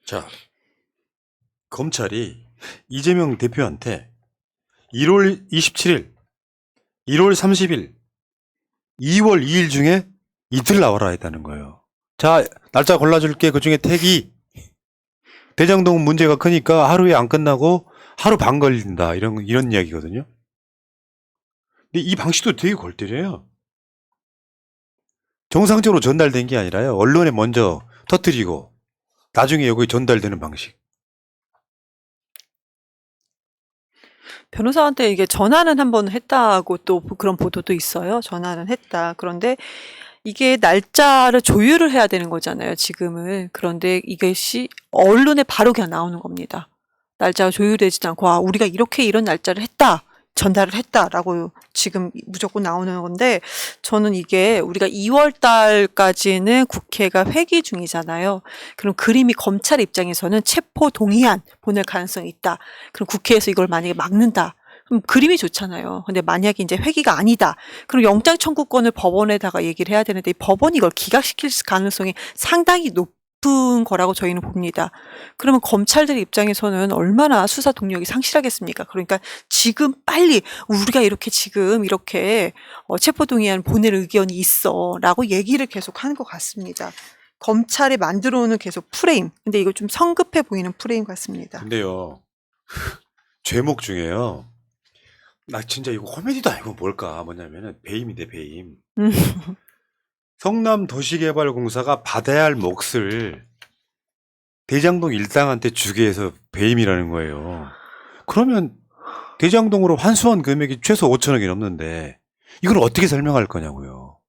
자, 검찰이 이재명 대표한테 1월 27일, 1월 30일, 2월 2일 중에 이틀 나와라 했다는 거예요. 자, 날짜 골라줄게. 그 중에 택이 대장동 문제가 크니까 하루에 안 끝나고 하루 반 걸린다. 이런 이야기거든요. 근데 이 방식도 되게 골 때려요. 정상적으로 전달된 게 아니라요. 언론에 먼저 터뜨리고 나중에 여기 전달되는 방식. 변호사한테 이게 전화는 한번 했다고 또 그런 보도도 있어요. 전화는 했다. 그런데 이게 날짜를 조율을 해야 되는 거잖아요, 지금은. 그런데 이것이 언론에 바로 그냥 나오는 겁니다. 날짜가 조율되지도 않고, 우리가 이렇게 이런 날짜를 했다. 전달을 했다라고 지금 무조건 나오는 건데, 저는 이게 우리가 2월 달까지는 국회가 회기 중이잖아요. 그럼 그림이 검찰 입장에서는 체포 동의안 보낼 가능성이 있다. 그럼 국회에서 이걸 만약에 막는다. 그럼 그림이 좋잖아요. 근데 만약에 이제 회기가 아니다. 그럼 영장 청구권을 법원에다가 얘기를 해야 되는데, 법원이 이걸 기각시킬 가능성이 상당히 높은 거라고 저희는 봅니다. 그러면 검찰들 입장에서는 얼마나 수사 동력이 상실하겠습니까? 그러니까 지금 빨리 우리가 이렇게 지금 이렇게 체포동의안 보낼 의견이 있어라고 얘기를 계속 하는 것 같습니다. 검찰이 만들어오는 계속 프레임. 근데 이거 좀 성급해 보이는 프레임 같습니다. 근데요, 죄목 중에요. 나 진짜 이거 코미디도 아니고 뭐냐면은 배임인데 배임. 성남도시개발공사가 받아야 할 몫을 대장동 일당한테 주게 해서 배임이라는 거예요. 그러면 대장동으로 환수한 금액이 최소 5천억이 넘는데 이걸 어떻게 설명할 거냐고요.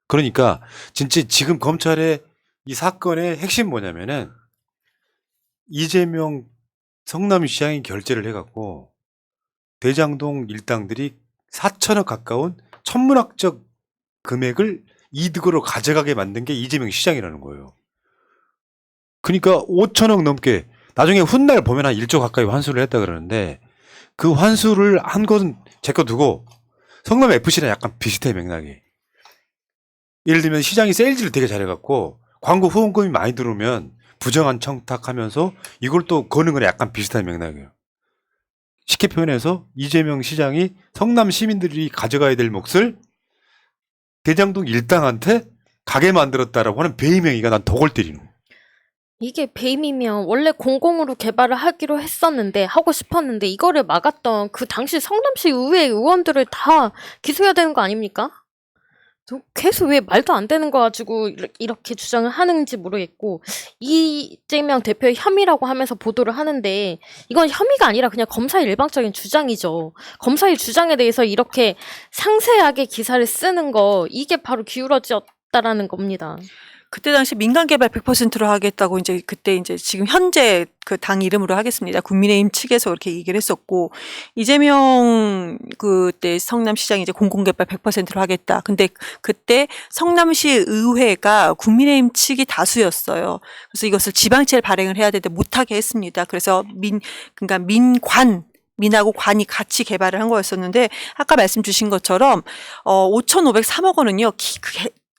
그러니까 진짜 지금 검찰의 이 사건의 핵심 뭐냐면은 이재명 성남시장이 결재를 해갖고 대장동 일당들이 4천억 가까운 천문학적 금액을 이득으로 가져가게 만든 게 이재명 시장이라는 거예요. 그러니까 5천억 넘게 나중에 훗날 보면 한 1조 가까이 환수를 했다 그러는데 그 환수를 한 건 제거 두고 성남 FC랑 약간 비슷해 맥락이. 예를 들면 시장이 세일즈를 되게 잘해갖고 광고 후원금이 많이 들어오면 부정한 청탁하면서 이걸 또 거는 건 약간 비슷한 맥락이에요. 쉽게 표현해서 이재명 시장이 성남 시민들이 가져가야 될 몫을 대장동 일당한테 가게 만들었다라고 하는 배임 행위가 난 더 골 때리는 거야. 이게 배임이면 원래 공공으로 개발을 하기로 했었는데 하고 싶었는데 이거를 막았던 그 당시 성남시 의회 의원들을 다 기소해야 되는 거 아닙니까? 계속 왜 말도 안 되는 거 가지고 이렇게 주장을 하는지 모르겠고 이재명 대표의 혐의라고 하면서 보도를 하는데 이건 혐의가 아니라 그냥 검사의 일방적인 주장이죠. 검사의 주장에 대해서 이렇게 상세하게 기사를 쓰는 거 이게 바로 기울어졌다라는 겁니다. 그때 당시 민간 개발 100%로 하겠다고 이제 그때 이제 지금 현재 그 당 이름으로 하겠습니다. 국민의힘 측에서 그렇게 얘기를 했었고 이재명 그때 성남시장이 이제 공공개발 100%로 하겠다. 근데 그때 성남시 의회가 국민의힘 측이 다수였어요. 그래서 이것을 지방채를 발행을 해야 되는데 못하게 했습니다. 그래서 그러니까 민하고 관이 같이 개발을 한 거였었는데 아까 말씀 주신 것처럼 5,503억 원은요.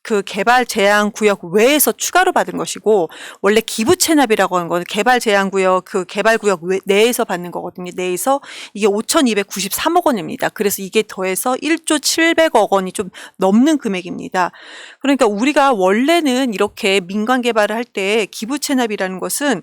그 개발 제한 구역 외에서 추가로 받은 것이고 원래 기부 체납이라고 하는 건 개발 제한 구역 그 개발 구역 내에서 받는 거거든요. 내에서 이게 5,293억 원입니다. 그래서 이게 더해서 1조 700억 원이 좀 넘는 금액입니다. 그러니까 우리가 원래는 이렇게 민간 개발을 할 때 기부 체납이라는 것은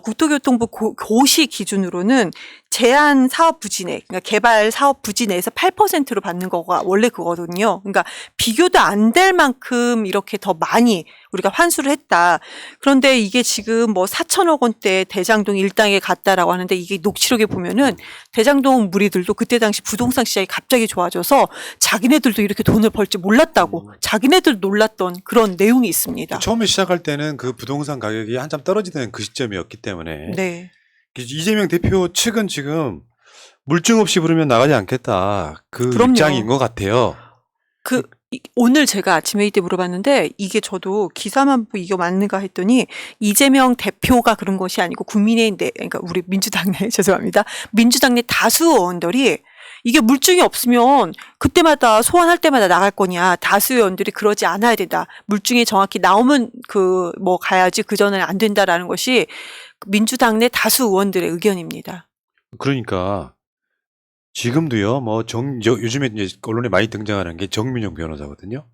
국토교통부 고시 기준으로는 제한 사업 부지 내, 그러니까 개발 사업 부지 내에서 8%로 받는 거가 원래 그거거든요. 그러니까 비교도 안 될 만큼 이렇게 더 많이 우리가 환수를 했다. 그런데 이게 지금 뭐 4천억 원대 대장동 일당에 갔다라고 하는데 이게 녹취록에 보면은 대장동 무리들도 그때 당시 부동산 시장이 갑자기 좋아져서 자기네들도 이렇게 돈을 벌 줄 몰랐다고 자기네들 놀랐던 그런 내용이 있습니다. 처음에 시작할 때는 그 부동산 가격이 한참 떨어지는 그 시점이었기 때문에 네. 이재명 대표 측은 지금 물증 없이 부르면 나가지 않겠다. 그 그럼요. 입장인 것 같아요. 오늘 제가 아침 회의 때 물어봤는데 이게 저도 기사만 보고 이거 맞는가 했더니 이재명 대표가 그런 것이 아니고 국민의힘 그러니까 우리 민주당 내 죄송합니다. 민주당 내 다수 의원들이 이게 물증이 없으면 그때마다 소환할 때마다 나갈 거냐. 다수 의원들이 그러지 않아야 된다. 물증이 정확히 나오면 가야지 그 전에는 안 된다라는 것이 민주당 내 다수 의원들의 의견입니다. 그러니까 지금도요. 요즘에 이제 언론에 많이 등장하는 게 정민용 변호사거든요.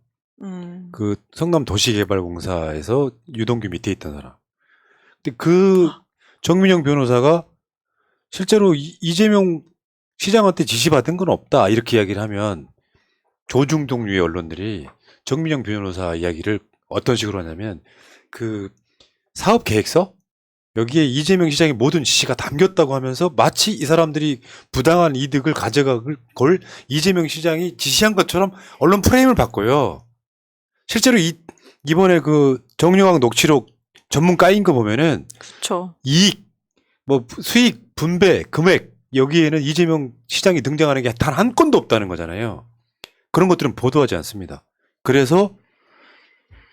그 성남 도시개발공사에서 유동규 밑에 있던 사람. 근데 그 정민용 변호사가 실제로 이재명 시장한테 지시받은 건 없다 이렇게 이야기를 하면 조중동류의 언론들이 정민용 변호사 이야기를 어떤 식으로 하냐면 그 사업 계획서 여기에 이재명 시장의 모든 지시가 담겼다고 하면서 마치 이 사람들이 부당한 이득을 가져갈 걸 이재명 시장이 지시한 것처럼 언론 프레임을 바꿔요. 실제로 이번에 그 정영학 녹취록 전문 까인 거 보면은 그렇죠. 이익, 수익, 분배, 금액 여기에는 이재명 시장이 등장하는 게 단 한 건도 없다는 거잖아요. 그런 것들은 보도하지 않습니다. 그래서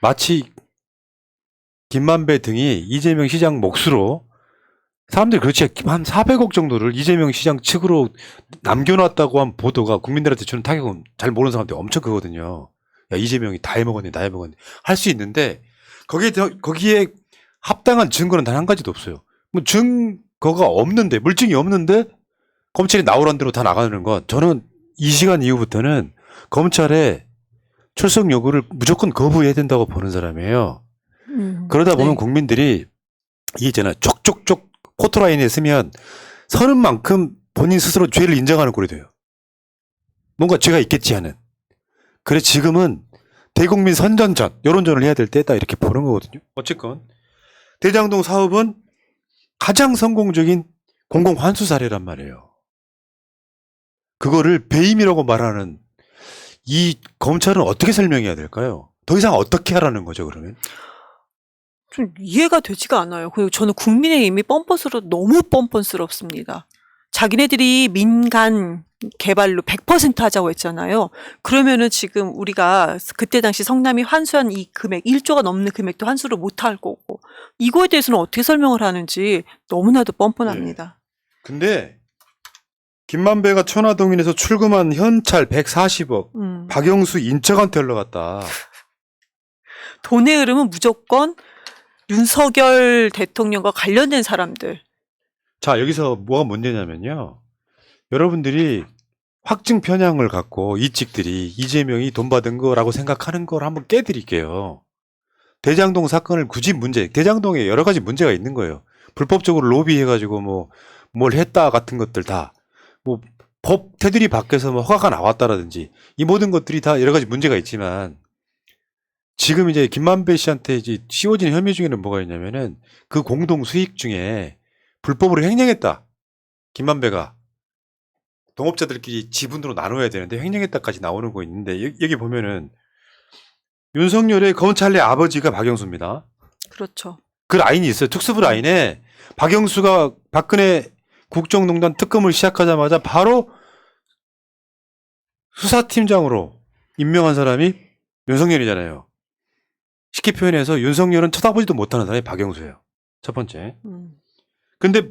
마치 김만배 등이 이재명 시장 몫으로 사람들이 그렇지 한 400억 정도를 이재명 시장 측으로 남겨놨다고 한 보도가 국민들한테 주는 타격은 잘 모르는 사람들이 엄청 크거든요. 야, 이재명이 다 해먹었네, 다 해먹었네. 할 수 있는데 거기에 합당한 증거는 단 한 가지도 없어요. 증거가 없는데, 물증이 없는데 검찰이 나오란 대로 다 나가는 건 저는 이 시간 이후부터는 검찰에 출석 요구를 무조건 거부해야 된다고 보는 사람이에요. 그러다 보면 네. 국민들이 있잖아 촉촉촉 포토라인에 쓰면 서는 만큼 본인 스스로 죄를 인정하는 꼴이 돼요. 뭔가 죄가 있겠지 하는. 그래 지금은 대국민 선전전, 여론전을 해야 될 때다 이렇게 보는 거거든요. 어쨌건 대장동 사업은 가장 성공적인 공공환수 사례란 말이에요. 그거를 배임이라고 말하는 이 검찰은 어떻게 설명해야 될까요? 더 이상 어떻게 하라는 거죠, 그러면? 좀 이해가 되지가 않아요. 그리고 저는 국민의힘이 너무 뻔뻔스럽습니다. 자기네들이 민간 개발로 100% 하자고 했잖아요. 그러면은 지금 우리가 그때 당시 성남이 환수한 이 금액, 1조가 넘는 금액도 환수를 못 할 거고, 이거에 대해서는 어떻게 설명을 하는지 너무나도 뻔뻔합니다. 근데 김만배가 천화동인에서 출금한 현찰 140억, 박영수 인척한테 흘러갔다. 돈의 흐름은 무조건 윤석열 대통령과 관련된 사람들. 자, 여기서 뭐가 문제냐면요. 여러분들이 확증 편향을 갖고 이찍들이 이재명이 돈 받은 거라고 생각하는 걸 한번 깨드릴게요. 대장동 사건을 굳이 대장동에 여러 가지 문제가 있는 거예요. 불법적으로 로비해가지고 뭘 했다 같은 것들 다. 법 테두리 밖에서 허가가 나왔다라든지 이 모든 것들이 다 여러 가지 문제가 있지만 지금 이제 김만배 씨한테 이제 씌워진 혐의 중에는 뭐가 있냐면은 그 공동 수익 중에 불법으로 횡령했다. 김만배가 동업자들끼리 지분으로 나눠야 되는데 횡령했다까지 나오는 거 있는데 여기 보면은 윤석열의 검찰 내 아버지가 박영수입니다. 그렇죠. 그 라인이 있어요. 특수부 라인에 박영수가 박근혜 국정농단 특검을 시작하자마자 바로 수사팀장으로 임명한 사람이 윤석열이잖아요. 쉽게 표현해서 윤석열은 쳐다보지도 못하는 사람이 박영수예요. 첫 번째. 근데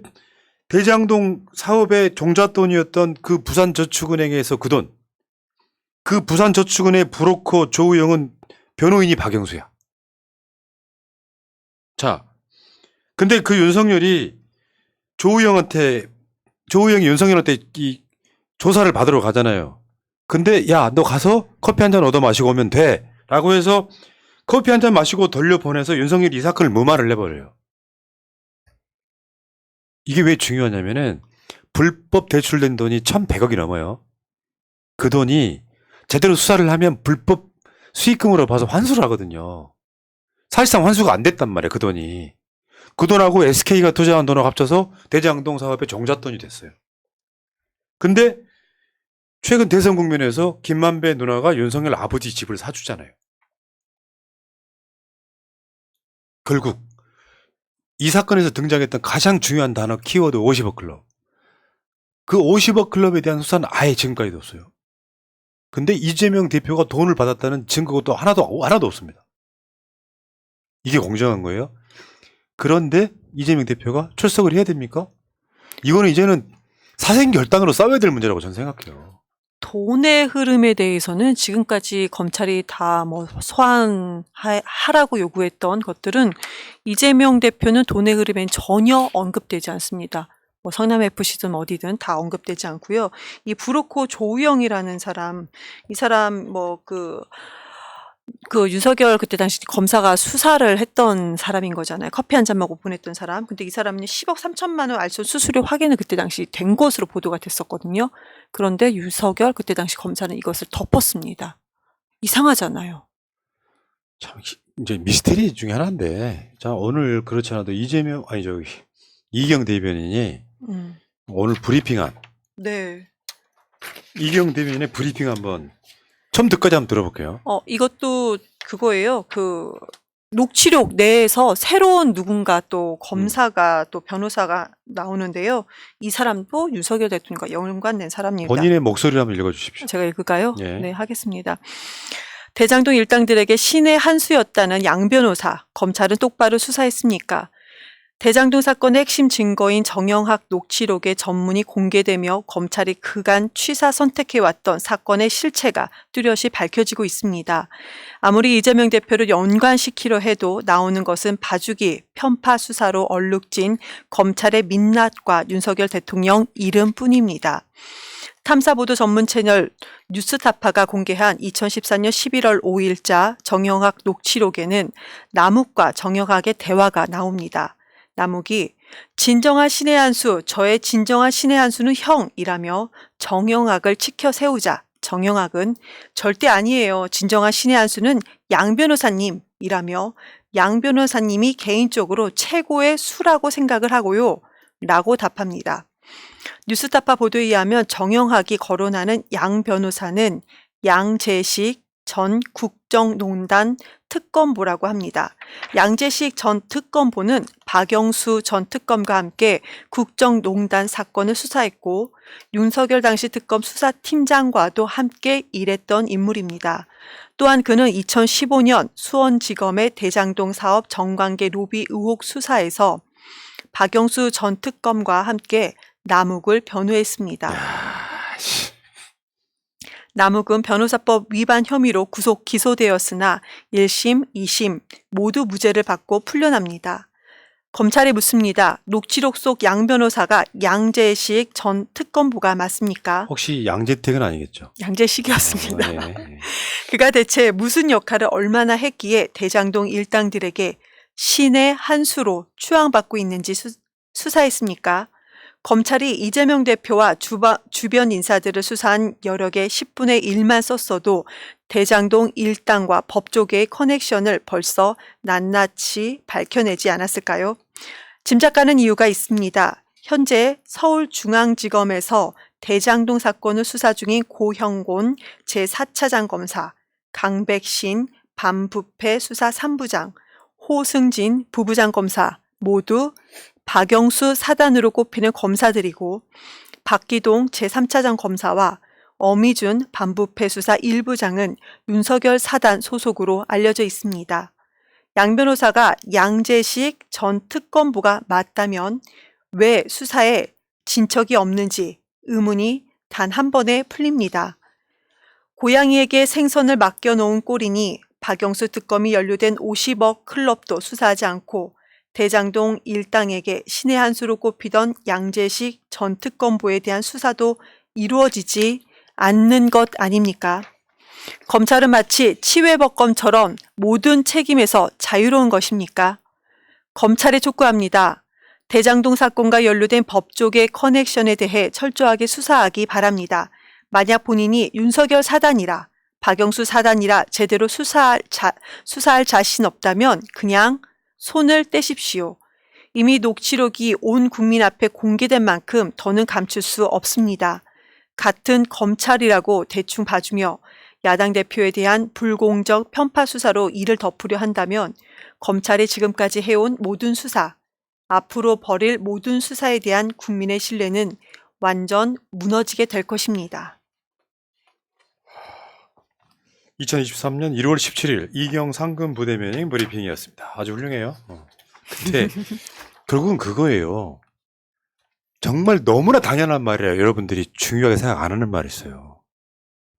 대장동 사업의 종잣돈이었던 그 부산저축은행에서 그 돈, 그 부산저축은행의 브로커 조우영은 변호인이 박영수야. 자, 근데 그 윤석열이 조우영이 윤석열한테 이 조사를 받으러 가잖아요. 근데 야, 너 가서 커피 한 잔 얻어 마시고 오면 돼. 라고 해서 커피 한 잔 마시고 돌려보내서 윤석열이 이 사건을 무마를 해버려요. 이게 왜 중요하냐면은 불법 대출된 돈이 1,100억이 넘어요. 그 돈이 제대로 수사를 하면 불법 수익금으로 봐서 환수를 하거든요. 사실상 환수가 안 됐단 말이에요. 그 돈이. 그 돈하고 SK가 투자한 돈하고 합쳐서 대장동 사업의 종잣돈이 됐어요. 근데 최근 대선 국면에서 김만배 누나가 윤석열 아버지 집을 사주잖아요. 결국 이 사건에서 등장했던 가장 중요한 단어 키워드 50억 클럽. 그 50억 클럽에 대한 수사는 아예 지금까지도 없어요. 근데 이재명 대표가 돈을 받았다는 증거가 또 하나도 없습니다. 이게 공정한 거예요? 그런데 이재명 대표가 출석을 해야 됩니까? 이거는 이제는 사생결단으로 싸워야 될 문제라고 저는 생각해요. 돈의 흐름에 대해서는 지금까지 검찰이 다 뭐 소환하라고 요구했던 것들은 이재명 대표는 돈의 흐름엔 전혀 언급되지 않습니다. 뭐 성남FC든 어디든 다 언급되지 않고요. 이 브로커 조우영이라는 사람, 이 사람 그 윤석열 그때 당시 검사가 수사를 했던 사람인 거잖아요. 커피 한 잔 먹고 보냈던 사람. 근데 이 사람은 10억 3천만 원 알선 수수료 확인을 그때 당시 된 것으로 보도가 됐었거든요. 그런데 윤석열 그때 당시 검사는 이것을 덮었습니다. 이상하잖아요. 참 이제 미스테리 중에 하나인데, 자 오늘 그렇지 않아도 이경 대변인이 오늘 브리핑한 네. 이경 대변인의 브리핑 한번 처음부터까지 한번 들어볼게요. 이것도 그거예요. 녹취록 내에서 새로운 누군가 또 검사가 또 변호사가 나오는데요. 이 사람도 윤석열 대통령과 연관된 사람입니다. 본인의 목소리를 한번 읽어주십시오. 제가 읽을까요? 예. 네, 하겠습니다. 대장동 일당들에게 신의 한 수였다는 양 변호사. 검찰은 똑바로 수사했습니까? 대장동 사건의 핵심 증거인 정영학 녹취록의 전문이 공개되며 검찰이 그간 취사 선택해왔던 사건의 실체가 뚜렷이 밝혀지고 있습니다. 아무리 이재명 대표를 연관시키려 해도 나오는 것은 봐주기, 편파 수사로 얼룩진 검찰의 민낯과 윤석열 대통령 이름뿐입니다. 탐사보도 전문 채널 뉴스타파가 공개한 2014년 11월 5일자 정영학 녹취록에는 남욱과 정영학의 대화가 나옵니다. 남욱이 진정한 신의 한 수, 저의 진정한 신의 한 수는 형이라며 정영학을 치켜 세우자 정영학은 절대 아니에요. 진정한 신의 한 수는 양 변호사님이라며 양 변호사님이 개인적으로 최고의 수라고 생각을 하고요. 라고 답합니다. 뉴스타파 보도에 의하면 정영학이 거론하는 양 변호사는 양재식 전 국정농단 특검보라고 합니다. 양재식 전 특검보는 박영수 전 특검과 함께 국정농단 사건을 수사했고 윤석열 당시 특검 수사팀장과도 함께 일했던 인물입니다. 또한 그는 2015년 수원지검의 대장동 사업 정관계 로비 의혹 수사에서 박영수 전 특검과 함께 남욱을 변호했습니다. 남욱은 변호사법 위반 혐의로 구속 기소되었으나 1심, 2심 모두 무죄를 받고 풀려납니다. 검찰이 묻습니다. 녹취록 속 양 변호사가 양재식 전 특검보가 맞습니까? 혹시 양재택은 아니겠죠? 양재식이었습니다. 네. 그가 대체 무슨 역할을 얼마나 했기에 대장동 일당들에게 신의 한 수로 추앙받고 있는지 수사했습니까? 검찰이 이재명 대표와 주변 인사들을 수사한 여력의 10분의 1만 썼어도 대장동 일당과 법조계의 커넥션을 벌써 낱낱이 밝혀내지 않았을까요? 짐작가는 이유가 있습니다. 현재 서울중앙지검에서 대장동 사건을 수사 중인 고형곤 제4차장 검사, 강백신 반부패 수사 3부장, 호승진 부부장 검사 모두 박영수 사단으로 꼽히는 검사들이고 박기동 제3차장 검사와 어미준 반부패 수사 1부장은 윤석열 사단 소속으로 알려져 있습니다. 양 변호사가 양재식 전 특검보가 맞다면 왜 수사에 진척이 없는지 의문이 단 한 번에 풀립니다. 고양이에게 생선을 맡겨놓은 꼴이니 박영수 특검이 연루된 50억 클럽도 수사하지 않고 대장동 일당에게 신의 한 수로 꼽히던 양재식 전 특검보에 대한 수사도 이루어지지 않는 것 아닙니까? 검찰은 마치 치외법검처럼 모든 책임에서 자유로운 것입니까? 검찰에 촉구합니다. 대장동 사건과 연루된 법조계 커넥션에 대해 철저하게 수사하기 바랍니다. 만약 본인이 윤석열 사단이라 박영수 사단이라 제대로 수사할 자신 없다면 그냥 손을 떼십시오. 이미 녹취록이 온 국민 앞에 공개된 만큼 더는 감출 수 없습니다. 같은 검찰이라고 대충 봐주며 야당 대표에 대한 불공정 편파 수사로 이를 덮으려 한다면 검찰이 지금까지 해온 모든 수사, 앞으로 벌일 모든 수사에 대한 국민의 신뢰는 완전 무너지게 될 것입니다. 2023년 1월 17일 이경 상금 부대변인 브리핑이었습니다. 아주 훌륭해요. 근데 결국은 그거예요. 정말 너무나 당연한 말이에요. 여러분들이 중요하게 생각 안 하는 말이 있어요.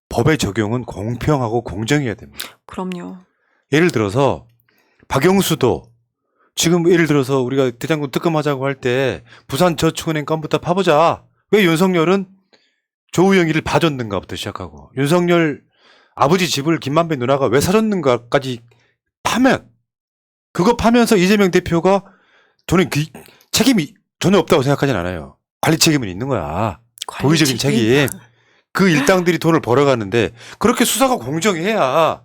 법의 적용은 공평하고 공정해야 됩니다. 그럼요. 예를 들어서 박영수도 지금 예를 들어서 우리가 대장군 특검하자고 할 때 부산저축은행 건부터 파보자. 왜 윤석열은 조우영이를 봐줬는가부터 시작하고 윤석열 아버지 집을 김만배 누나가 왜 사줬는가까지 파면 그거 파면서 이재명 대표가 저는 그 책임이 전혀 없다고 생각하진 않아요. 관리 책임은 있는 거야. 도의적인 책임. 그 일당들이 돈을 벌어가는데 그렇게 수사가 공정해야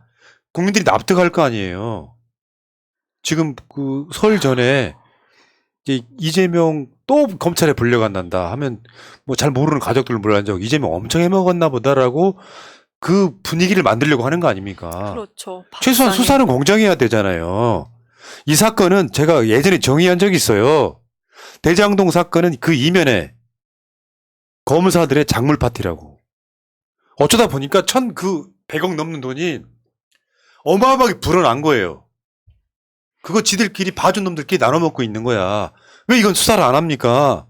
국민들이 납득할 거 아니에요. 지금 그 설 전에 이제 이재명 또 검찰에 불려간단다 하면 뭐 잘 모르는 가족들 몰라서 이재명 엄청 해먹었나 보다라고 그 분위기를 만들려고 하는 거 아닙니까? 그렇죠. 최소한 박사님. 수사는 공정해야 되잖아요. 이 사건은 제가 예전에 정의한 적이 있어요. 대장동 사건은 그 이면에 검사들의 작물 파티라고. 어쩌다 보니까 1,100억 넘는 돈이 어마어마하게 불어난 거예요. 그거 지들끼리 봐준 놈들끼리 나눠 먹고 있는 거야. 왜 이건 수사를 안 합니까?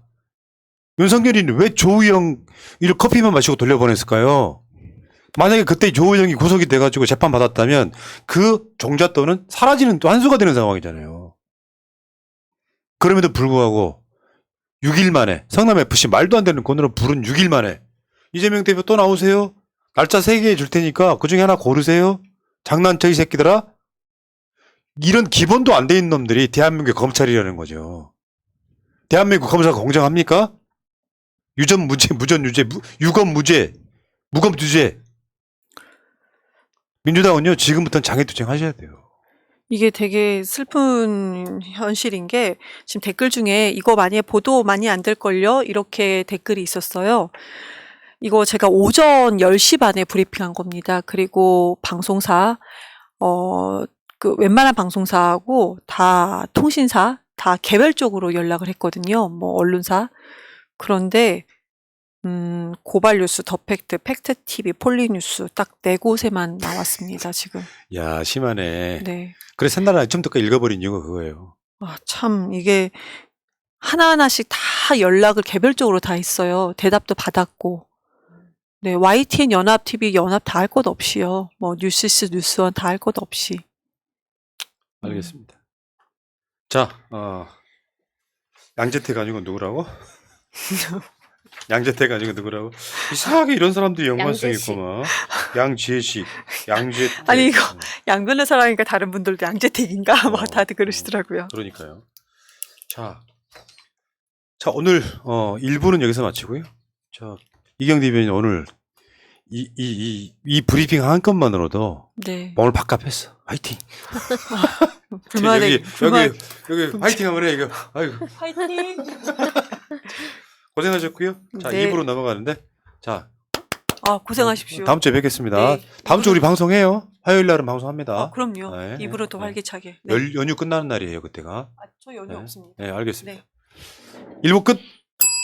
윤석열이는 왜 조우영 이를 커피만 마시고 돌려보냈을까요? 만약에 그때 조우영이 구속이 돼가지고 재판 받았다면 그 종잣돈은 사라지는 또 한수가 되는 상황이잖아요. 그럼에도 불구하고 6일 만에 성남FC 말도 안 되는 건으로 부른 6일 만에 이재명 대표 또 나오세요. 날짜 3개 줄 테니까 그중에 하나 고르세요. 장난쳐 이 새끼들아. 이런 기본도 안 돼 있는 놈들이 대한민국의 검찰이라는 거죠. 대한민국 검사가 공정합니까? 유전 무죄, 무전 유죄, 유검 무죄, 무검 유죄. 민주당은요 지금부터는 장애투쟁 하셔야 돼요. 이게 되게 슬픈 현실인 게 지금 댓글 중에 이거 만약에 보도 많이 안 될걸요? 이렇게 댓글이 있었어요. 이거 제가 오전 10시 반에 브리핑한 겁니다. 그리고 방송사, 그 웬만한 방송사하고 다 통신사, 다 개별적으로 연락을 했거든요. 뭐 언론사. 그런데 고발뉴스, 더팩트, 팩트TV, 폴리뉴스 딱 4곳에만 나왔습니다, 지금. 야 심하네. 네. 그래서 산나라 처음부터 읽어버린 이유가 그거예요. 아, 참, 이게 하나하나씩 다 연락을 개별적으로 다 했어요. 대답도 받았고. 네, YTN 연합TV 연합 다 할 것 없이요. 뭐, 뉴시스, 뉴스원 다 할 것 없이. 알겠습니다. 자, 양재택 아니고 누구라고? 양재택 아니고 누구라고? 이상하게 이런 사람들이 연관성이 양재식. 있구만. 양재식, 양재택. 아니, 이거 양 변호사라니까 다른 분들도 양재택인가? 뭐, 다들 그러시더라고요. 그러니까요. 자, 오늘 1부는 여기서 마치고요. 자, 이경대 대변인 오늘 이 브리핑 한 건만으로도 네. 몸을 밥값했어. 화이팅. 불만의, 여기 화이팅 한번 해 이거. 아이고 화이팅! 고생하셨고요. 자, 네. 2부로 넘어가는데 자, 아, 고생하십시오. 다음 주에 뵙겠습니다. 네. 다음 주 우리 방송해요. 화요일 날은 방송합니다. 아, 그럼요. 네, 입으로 더 네. 활기차게. 네. 연휴 끝나는 날이에요, 그때가. 아, 저 연휴 없습니다. 네, 알겠습니다. 네. 1부 끝.